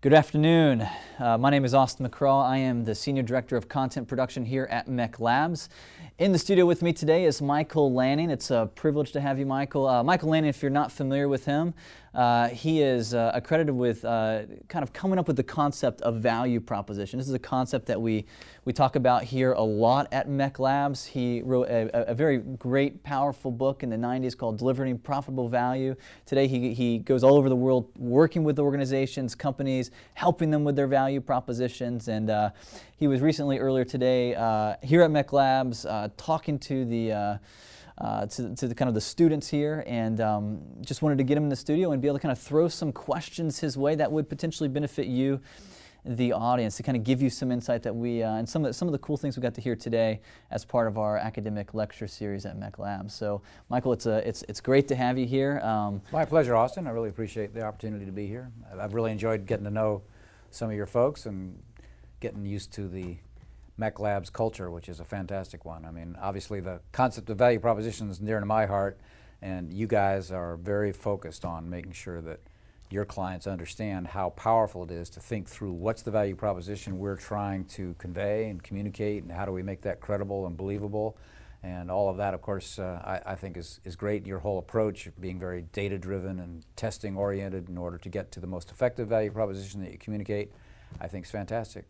Good afternoon. My name is Austin McCraw. I am the Senior Director of Content Production here at MECLs. In the studio with me today is Michael Lanning. It's a privilege to have you, Michael. Michael Lanning, if you're not familiar with him, he is accredited with kind of coming up with the concept of value proposition. This is a concept that we talk about here a lot at MECLs. He wrote a very great, powerful book in the 90s called Delivering Profitable Value. Today he goes all over the world working with organizations, companies, helping them with their value propositions. And he was recently, earlier today, here at MECLs, talking to the kind of the students here, and just wanted to get him in the studio and be able to kind of throw some questions his way that would potentially benefit you, the audience, to kind of give you some insight that we and some of the cool things we got to hear today as part of our academic lecture series at MECLs. So, Michael, it's great to have you here. My pleasure, Austin. I really appreciate the opportunity to be here. I've really enjoyed getting to know some of your folks and getting used to the MECLs culture, which is a fantastic one. I mean, obviously the concept of value proposition is near to my heart, and you guys are very focused on making sure that your clients understand how powerful it is to think through what's the value proposition we're trying to convey and communicate, and how do we make that credible and believable. And all of that, of course, I think is great. Your whole approach of being very data-driven and testing-oriented in order to get to the most effective value proposition that you communicate, I think is fantastic.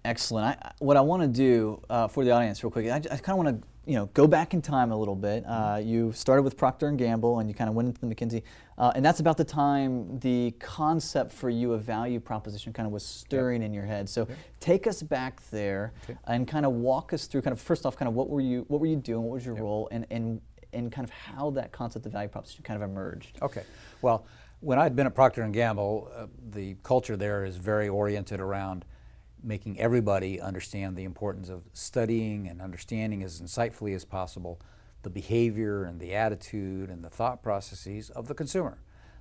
Excellent. What I want to do for the audience real quick, I kind of want to go back in time a little bit. You started with Procter & Gamble and you kind of went into the McKinsey, and that's about the time the concept for you of value proposition kind of was stirring in your head. So take us back there and kind of walk us through kind of, first off, kind of what were you doing, what was your role, and kind of how that concept of value proposition kind of emerged. Okay. Well, when I'd been at Procter & Gamble, the culture there is very oriented around making everybody understand the importance of studying and understanding as insightfully as possible the behavior and the attitude and the thought processes of the consumer.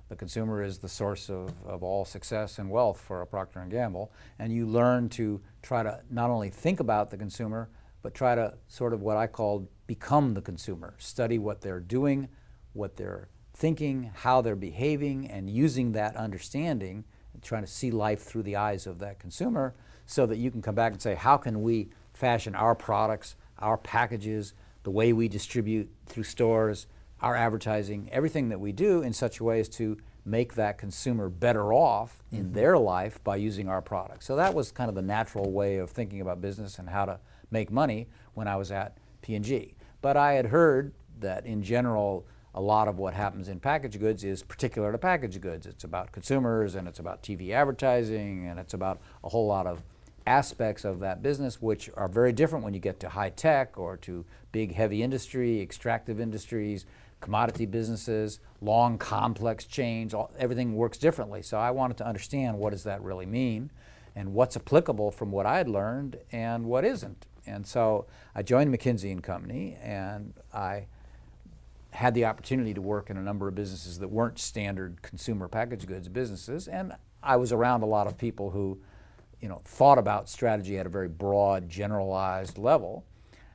The consumer is the source of all success and wealth for a Procter & Gamble, and you learn to try to not only think about the consumer, but try to sort of what I call become the consumer. Study what they're doing, what they're thinking, how they're behaving, and using that understanding and trying to see life through the eyes of that consumer, so that you can come back and say, how can we fashion our products, our packages, the way we distribute through stores, our advertising, everything that we do in such a way as to make that consumer better off in their life by using our products. So that was kind of the natural way of thinking about business and how to make money when I was at P&G. But I had heard that in general, a lot of what happens in packaged goods is particular to packaged goods. It's about consumers, and it's about TV advertising, and it's about a whole lot of aspects of that business which are very different when you get to high tech or to big heavy industry, extractive industries, commodity businesses, long complex chains. Everything works differently. So I wanted to understand, what does that really mean, and what's applicable from what I had learned and what isn't. And so I joined McKinsey & Company, and I had the opportunity to work in a number of businesses that weren't standard consumer packaged goods businesses, and I was around a lot of people who thought about strategy at a very broad, generalized level.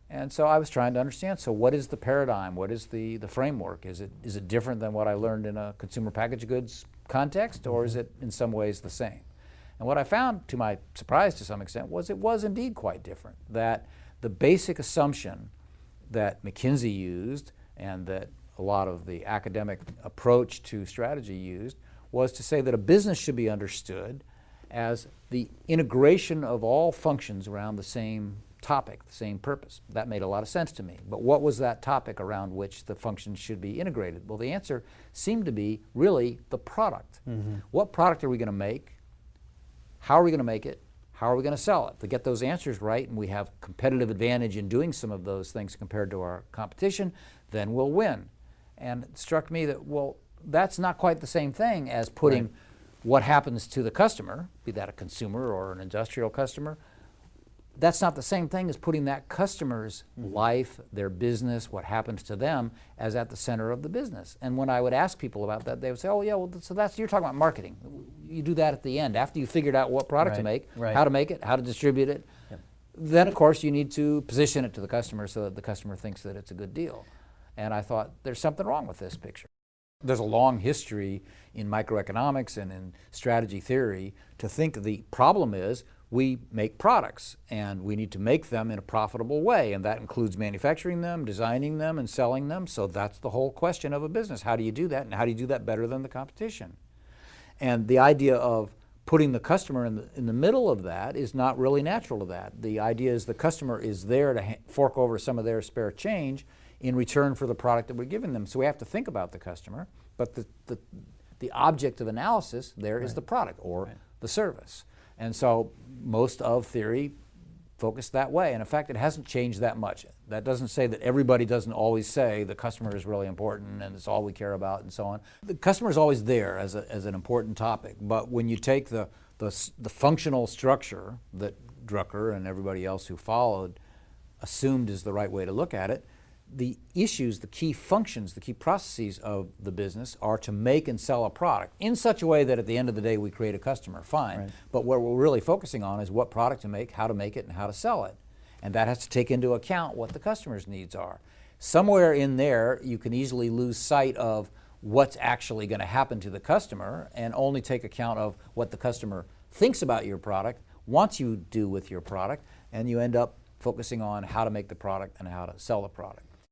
And so I was trying to understand, so what is the paradigm? What is the framework? Is it different than what I learned in a consumer packaged goods context, or is it in some ways the same? And what I found, to my surprise to some extent, was it was indeed quite different. That the basic assumption that McKinsey used, and that a lot of the academic approach to strategy used, was to say that a business should be understood as the integration of all functions around the same topic, the same purpose. That made a lot of sense to me. But what was that topic around which the functions should be integrated? Well, the answer seemed to be really the product. What product are we going to make? How are we going to make it? How are we going to sell it? To get those answers right, and we have competitive advantage in doing some of those things compared to our competition, then we'll win. And it struck me that, well, that's not quite the same thing as putting what happens to the customer, be that a consumer or an industrial customer. That's not the same thing as putting that customer's life, their business, what happens to them, as at the center of the business. And when I would ask people about that, they would say, oh yeah, well, so you're talking about marketing. You do that at the end, after you figured out what product to make, how to make it, how to distribute it. Then of course you need to position it to the customer so that the customer thinks that it's a good deal. And I thought, there's something wrong with this picture. There's a long history in microeconomics and in strategy theory to think the problem is we make products and we need to make them in a profitable way, and that includes manufacturing them, designing them, and selling them. So that's the whole question of a business. How do you do that, and how do you do that better than the competition? And the idea of putting the customer in the middle of that is not really natural to that. The idea is the customer is there to fork over some of their spare change in return for the product that we're giving them. So we have to think about the customer, but the object of analysis there is the product or the service. And so most of theory focused that way. And in fact, it hasn't changed that much. That doesn't say that everybody doesn't always say the customer is really important and it's all we care about and so on. The customer is always there as an important topic. But when you take the functional structure that Drucker and everybody else who followed assumed is the right way to look at it, the issues, the key functions, the key processes of the business are to make and sell a product in such a way that at the end of the day we create a customer, fine. Right. But what we're really focusing on is what product to make, how to make it, and how to sell it. And that has to take into account what the customer's needs are. Somewhere in there you can easily lose sight of what's actually going to happen to the customer and only take account of what the customer thinks about your product, wants you to do with your product, and you end up focusing on how to make the product and how to sell the product.